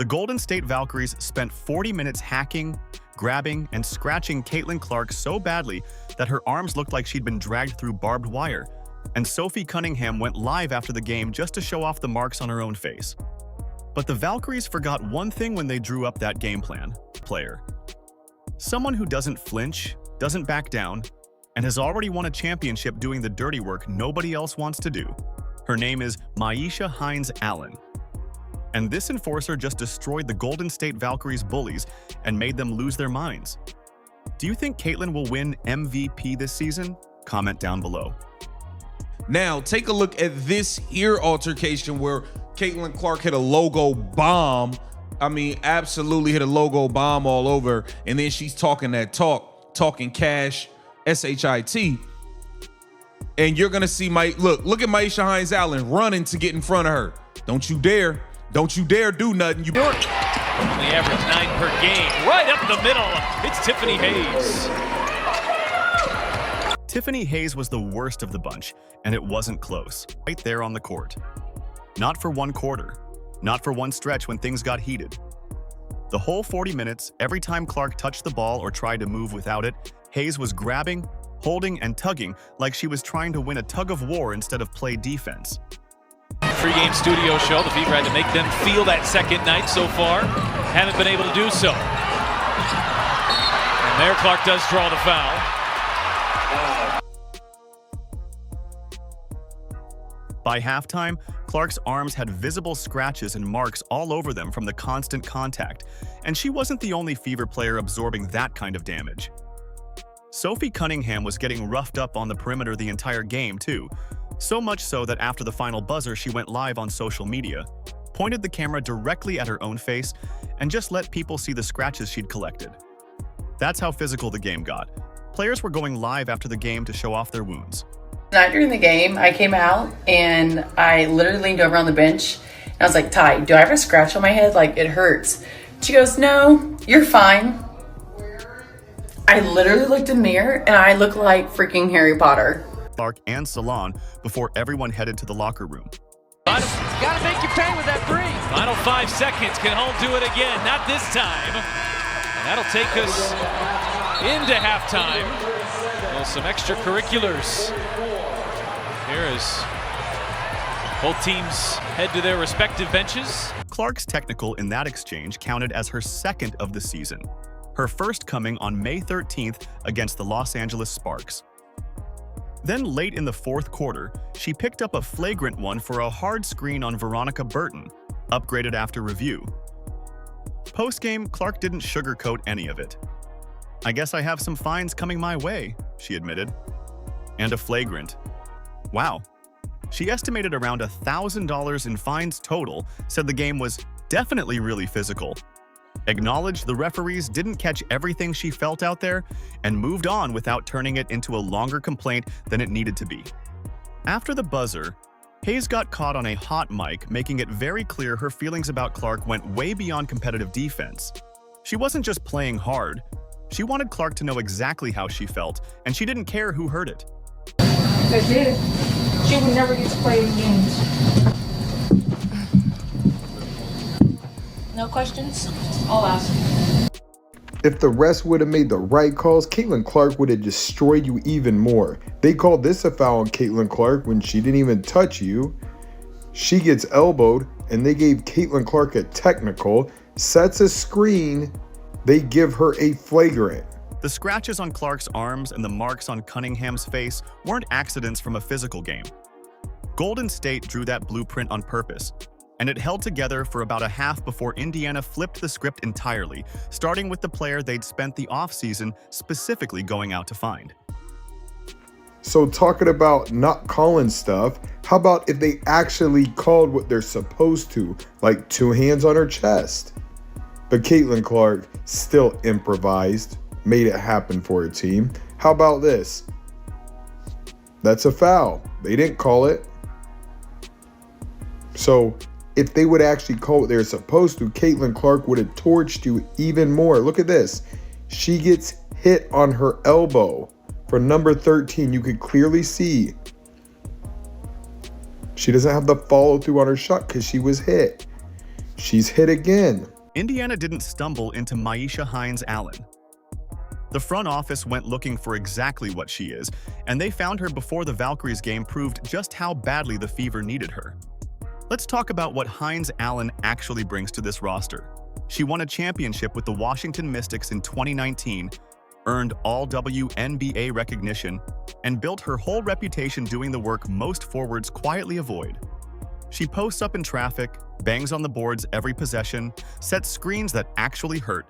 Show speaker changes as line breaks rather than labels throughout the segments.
The Golden State Valkyries spent 40 minutes hacking, grabbing, and scratching Caitlin Clark so badly that her arms looked like she'd been dragged through barbed wire, and Sophie Cunningham went live after the game just to show off the marks on her own face. But the Valkyries forgot one thing when they drew up that game plan: player. Someone who doesn't flinch, doesn't back down, and has already won a championship doing the dirty work nobody else wants to do. Her name is Myisha Hines-Allen. And this enforcer just destroyed the Golden State Valkyries Bullies and made them lose their minds. Do you think Caitlin will win MVP this season? Comment down below.
Now, take a look at this here altercation where Caitlin Clark hit a logo bomb. I mean, absolutely hit a logo bomb all over. And then she's talking that talking cash, S-H-I-T. And you're going to see look at Myisha Hines-Allen running to get in front of her. Don't you dare do nothing. You
Only average 9 per game. Right up the middle. It's Tiffany Hayes.
Tiffany Hayes was the worst of the bunch, and it wasn't close. Right there on the court. Not for one quarter. Not for one stretch when things got heated. The whole 40 minutes, every time Clark touched the ball or tried to move without it, Hayes was grabbing, holding, and tugging like she was trying to win a tug of war instead of play defense.
Pre-game studio show. The Fever had to make them feel that second night so far. Haven't been able to do so. And there Clark does draw the foul.
By halftime, Clark's arms had visible scratches and marks all over them from the constant contact, and she wasn't the only Fever player absorbing that kind of damage. Sophie Cunningham was getting roughed up on the perimeter the entire game, too. So much so that after the final buzzer, she went live on social media, pointed the camera directly at her own face, and just let people see the scratches she'd collected. That's how physical the game got. Players were going live after the game to show off their wounds.
Not during the game, I came out and I literally leaned over on the bench and I was like, Ty, do I have a scratch on my head? Like, it hurts. She goes, no, you're fine. I literally looked in the mirror and I look like freaking Harry Potter.
Clark and Salon before everyone headed to the locker room.
Gotta make you pay with that three. Final 5 seconds. Can Hull do it again? Not this time. And that'll take us into halftime. Well, some extracurriculars. Here as both teams head to their respective benches.
Clark's technical in that exchange counted as her second of the season. Her first coming on May 13th against the Los Angeles Sparks. Then late in the fourth quarter, she picked up a flagrant one for a hard screen on Veronica Burton, upgraded after review. Post-game, Clark didn't sugarcoat any of it. I guess I have some fines coming my way, she admitted. And a flagrant. Wow. She estimated around $1,000 in fines total, said the game was definitely really physical. Acknowledged the referees didn't catch everything she felt out there, and moved on without turning it into a longer complaint than it needed to be. After the buzzer, Hayes got caught on a hot mic, making it very clear her feelings about Clark went way beyond competitive defense. She wasn't just playing hard. She wanted Clark to know exactly how she felt, and she didn't care who heard it.
That's it. She would never get to play in games. No questions? I'll ask.
If the refs would have made the right calls, Caitlin Clark would have destroyed you even more. They called this a foul on Caitlin Clark when she didn't even touch you. She gets elbowed, and they gave Caitlin Clark a technical, sets a screen, they give her a flagrant.
The scratches on Clark's arms and the marks on Cunningham's face weren't accidents from a physical game. Golden State drew that blueprint on purpose, and it held together for about a half before Indiana flipped the script entirely, starting with the player they'd spent the offseason specifically going out to find.
So talking about not calling stuff, how about if they actually called what they're supposed to, like 2 hands on her chest? But Caitlin Clark still improvised, made it happen for her team. How about this? That's a foul. They didn't call it. So if they would actually call what they're supposed to, Caitlin Clark would have torched you even more. Look at this. She gets hit on her elbow. For number 13, you could clearly see she doesn't have the follow through on her shot because she was hit. She's hit again.
Indiana didn't stumble into Myisha Hines-Allen. The front office went looking for exactly what she is, and they found her before the Valkyries game proved just how badly the Fever needed her. Let's talk about what Hines-Allen actually brings to this roster. She won a championship with the Washington Mystics in 2019, earned all WNBA recognition, and built her whole reputation doing the work most forwards quietly avoid. She posts up in traffic, bangs on the boards every possession, sets screens that actually hurt,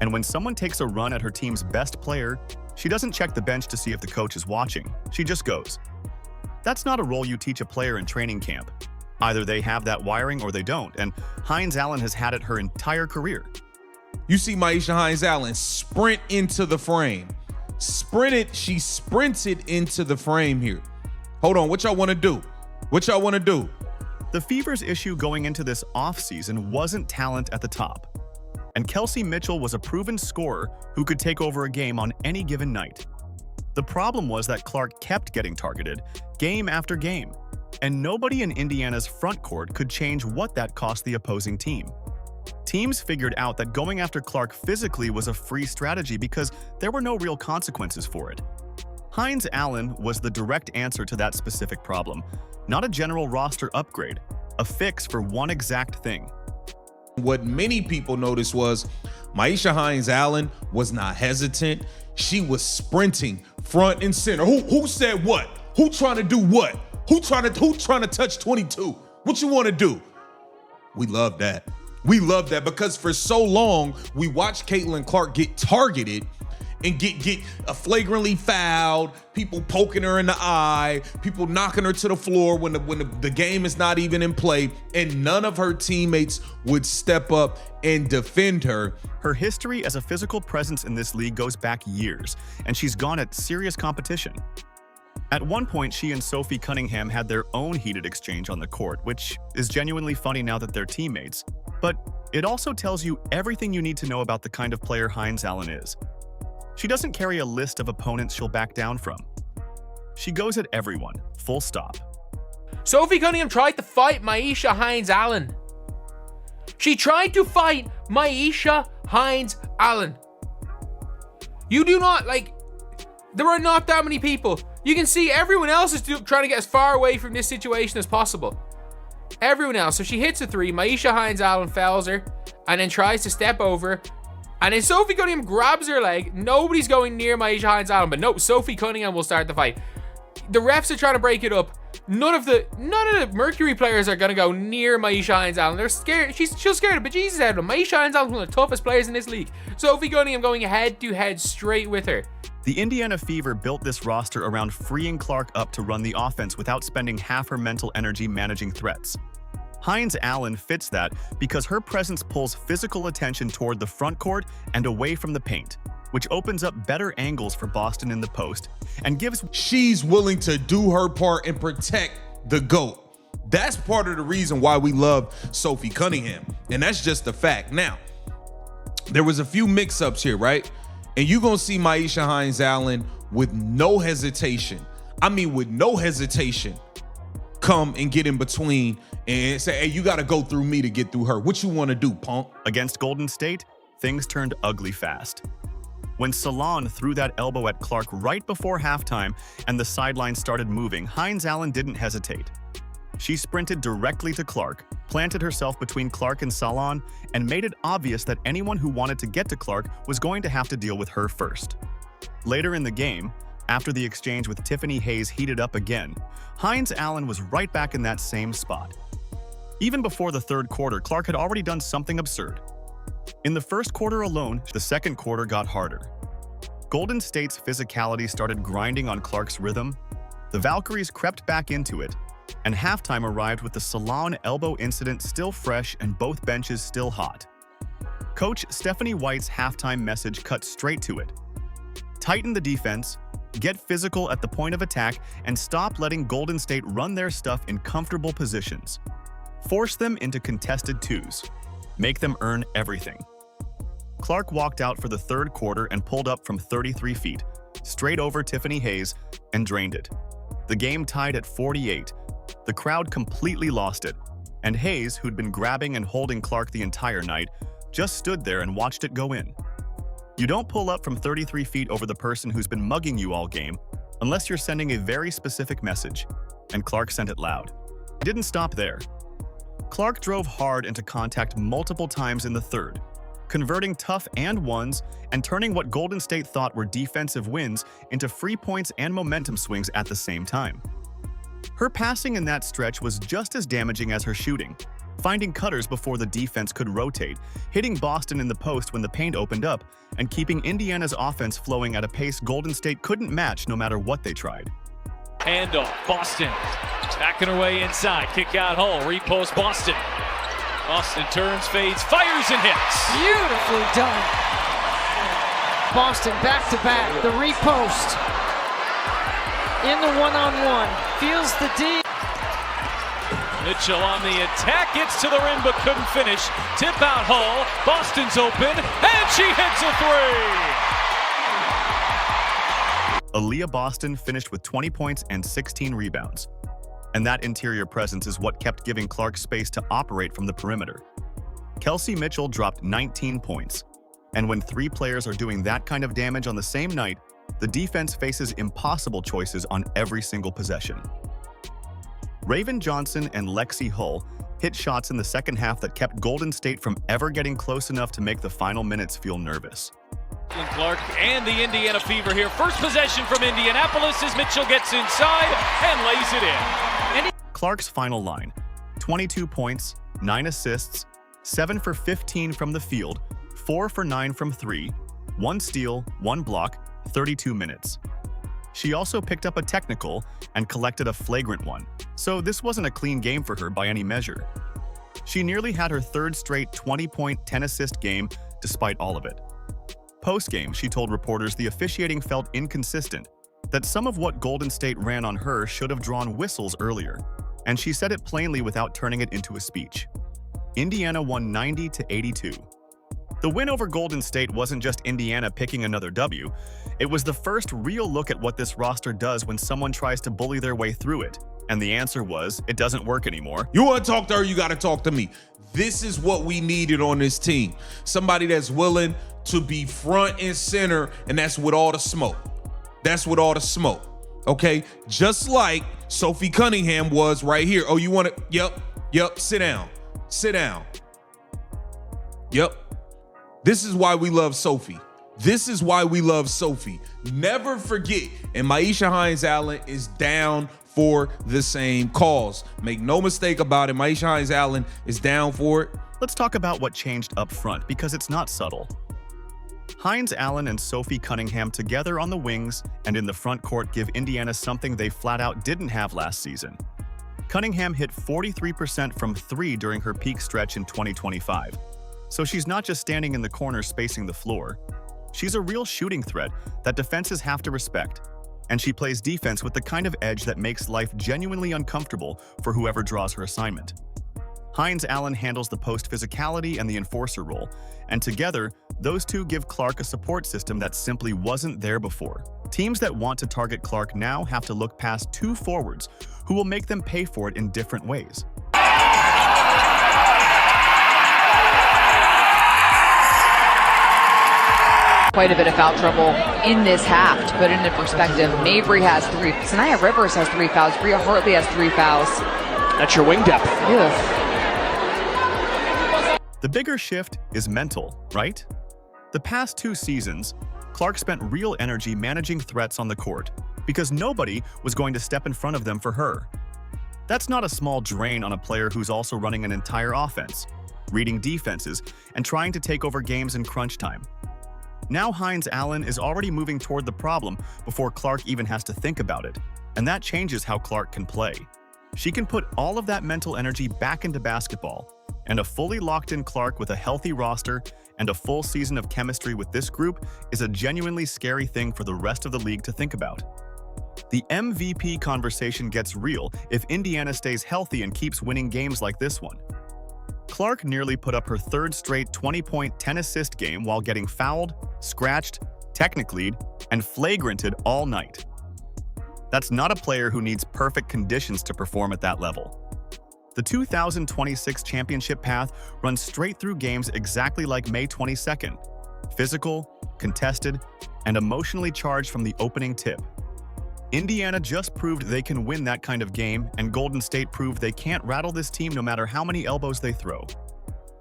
and when someone takes a run at her team's best player, she doesn't check the bench to see if the coach is watching. She just goes. That's not a role you teach a player in training camp. Either they have that wiring or they don't, and Hines-Allen has had it her entire career.
You see Myisha Hines-Allen sprint into the frame. She sprinted into the frame here. Hold on, what y'all want to do? What y'all want to do?
The Fever's issue going into this offseason wasn't talent at the top. And Kelsey Mitchell was a proven scorer who could take over a game on any given night. The problem was that Clark kept getting targeted, game after game, and nobody in Indiana's front court could change what that cost the opposing team. Teams figured out that going after Clark physically was a free strategy because there were no real consequences for it. Hines-Allen was the direct answer to that specific problem, not a general roster upgrade, a fix for one exact thing.
What many people noticed was Myisha Hines-Allen was not hesitant. She was sprinting front and center. Who said what? Who trying to do what? Who trying to touch 22? What you want to do? We love that. We love that because for so long we watched Caitlin Clark get targeted and get flagrantly fouled, people poking her in the eye, people knocking her to the floor when the game is not even in play, and none of her teammates would step up and defend her.
Her history as a physical presence in this league goes back years, and she's gone at serious competition. At one point, she and Sophie Cunningham had their own heated exchange on the court, which is genuinely funny now that they're teammates. But it also tells you everything you need to know about the kind of player Hines-Allen is. She doesn't carry a list of opponents she'll back down from. She goes at everyone, full stop.
Sophie Cunningham tried to fight Myisha Hines-Allen. She tried to fight Myisha Hines-Allen. You do not, there are not that many people. You can see everyone else is trying to get as far away from this situation as possible. Everyone else. So she hits a three. Myisha Hines-Allen fouls her and then tries to step over. And then Sophie Cunningham grabs her leg. Nobody's going near Myisha Hines-Allen, but no, Sophie Cunningham will start the fight. The refs are trying to break it up. None of the Mercury players are going to go near Myisha Hines-Allen. They're scared. She's scared of bejesus out of them. Myisha Hines-Allen is one of the toughest players in this league. Sophie Cunningham going head to head straight with her.
The Indiana Fever built this roster around freeing Clark up to run the offense without spending half her mental energy managing threats. Hines-Allen fits that because her presence pulls physical attention toward the front court and away from the paint, which opens up better angles for Boston in the post and gives...
She's willing to do her part and protect the GOAT. That's part of the reason why we love Sophie Cunningham, and that's just a fact. Now, there was a few mix-ups here, right? And you're going to see Myisha Hines-Allen with no hesitation. I mean, with no hesitation, come and get in between and say, hey, you got to go through me to get through her. What you want to do, punk?
Against Golden State, things turned ugly fast. When Salon threw that elbow at Clark right before halftime and the sideline started moving, Hines-Allen didn't hesitate. She sprinted directly to Clark, planted herself between Clark and Salon, and made it obvious that anyone who wanted to get to Clark was going to have to deal with her first. Later in the game, after the exchange with Tiffany Hayes heated up again, Hines-Allen was right back in that same spot. Even before the third quarter, Clark had already done something absurd. In the first quarter alone, the second quarter got harder. Golden State's physicality started grinding on Clark's rhythm. The Valkyries crept back into it, and halftime arrived with the Salon elbow incident still fresh and both benches still hot. Coach Stephanie White's halftime message cut straight to it. Tighten the defense, get physical at the point of attack, and stop letting Golden State run their stuff in comfortable positions. Force them into contested twos. Make them earn everything. Clark walked out for the third quarter and pulled up from 33 feet, straight over Tiffany Hayes, and drained it. The game tied at 48. The crowd completely lost it. And Hayes, who'd been grabbing and holding Clark the entire night, just stood there and watched it go in. You don't pull up from 33 feet over the person who's been mugging you all game unless you're sending a very specific message, and Clark sent it loud. It didn't stop there. Clark drove hard into contact multiple times in the third, converting tough and ones and turning what Golden State thought were defensive wins into free points and momentum swings at the same time. Her passing in that stretch was just as damaging as her shooting, finding cutters before the defense could rotate, hitting Boston in the post when the paint opened up, and keeping Indiana's offense flowing at a pace Golden State couldn't match no matter what they tried.
Handoff, Boston backing her way inside, kick out Hull, repost Boston. Boston turns, fades, fires and hits.
Beautifully done. Boston back to back, the repost. In the one-on-one, feels the D.
Mitchell on the attack, gets to the rim but couldn't finish. Tip out Hull, Boston's open, and she hits a three!
Aaliyah Boston finished with 20 points and 16 rebounds. And that interior presence is what kept giving Clark space to operate from the perimeter. Kelsey Mitchell dropped 19 points. And when three players are doing that kind of damage on the same night, the defense faces impossible choices on every single possession. Raven Johnson and Lexi Hull hit shots in the second half that kept Golden State from ever getting close enough to make the final minutes feel nervous.
Clark and the Indiana Fever here. First possession from Indianapolis as Mitchell gets inside and lays it in.
Clark's final line: 22 points, 9 assists, 7 for 15 from the field, 4 for 9 from 3, 1 steal, 1 block, 32 minutes. She also picked up a technical and collected a flagrant one, so this wasn't a clean game for her by any measure. She nearly had her third straight 20-point, 10-assist game despite all of it. Post-game, she told reporters the officiating felt inconsistent, that some of what Golden State ran on her should have drawn whistles earlier, and she said it plainly without turning it into a speech. Indiana won 90-82. The win over Golden State wasn't just Indiana picking another W. It was the first real look at what this roster does when someone tries to bully their way through it. And the answer was, it doesn't work anymore.
You want to talk to her, you got to talk to me. This is what we needed on this team. Somebody that's willing to be front and center, and that's with all the smoke. That's with all the smoke, okay? Just like Sophie Cunningham was right here. Oh, you want to? Yep, sit down. Yep. This is why we love Sophie. This is why we love Sophie. Never forget, and Myisha Hines-Allen is down for the same cause. Make no mistake about it, Myisha Hines-Allen is down for it.
Let's talk about what changed up front, because it's not subtle. Hines-Allen and Sophie Cunningham together on the wings and in the front court give Indiana something they flat out didn't have last season. Cunningham hit 43% from 3 during her peak stretch in 2025. So she's not just standing in the corner spacing the floor. She's a real shooting threat that defenses have to respect. And she plays defense with the kind of edge that makes life genuinely uncomfortable for whoever draws her assignment. Hines-Allen handles the post physicality and the enforcer role, and together, those two give Clark a support system that simply wasn't there before. Teams that want to target Clark now have to look past 2 forwards who will make them pay for it in different ways.
Quite a bit of foul trouble in this half. To put it into perspective, Mabry has 3. Sanaya Rivers has 3 fouls. Bria Hartley has 3 fouls.
That's your wing depth.
Ugh.
The bigger shift is mental, right? The past 2 seasons, Clark spent real energy managing threats on the court because nobody was going to step in front of them for her. That's not a small drain on a player who's also running an entire offense, reading defenses, and trying to take over games in crunch time. Now Hines-Allen is already moving toward the problem before Clark even has to think about it, and that changes how Clark can play. She can put all of that mental energy back into basketball, and a fully locked-in Clark with a healthy roster and a full season of chemistry with this group is a genuinely scary thing for the rest of the league to think about. The MVP conversation gets real if Indiana stays healthy and keeps winning games like this one. Clark nearly put up her 3rd straight 20-point, 10-assist game while getting fouled, scratched, technicaled, and flagranted all night. That's not a player who needs perfect conditions to perform at that level. The 2026 championship path runs straight through games exactly like May 22nd. Physical, contested, and emotionally charged from the opening tip. Indiana just proved they can win that kind of game, and Golden State proved they can't rattle this team no matter how many elbows they throw.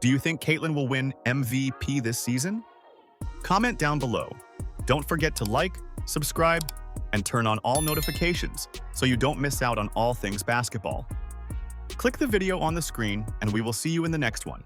Do you think Caitlin will win MVP this season? Comment down below. Don't forget to like, subscribe, and turn on all notifications so you don't miss out on all things basketball. Click the video on the screen, and we will see you in the next one.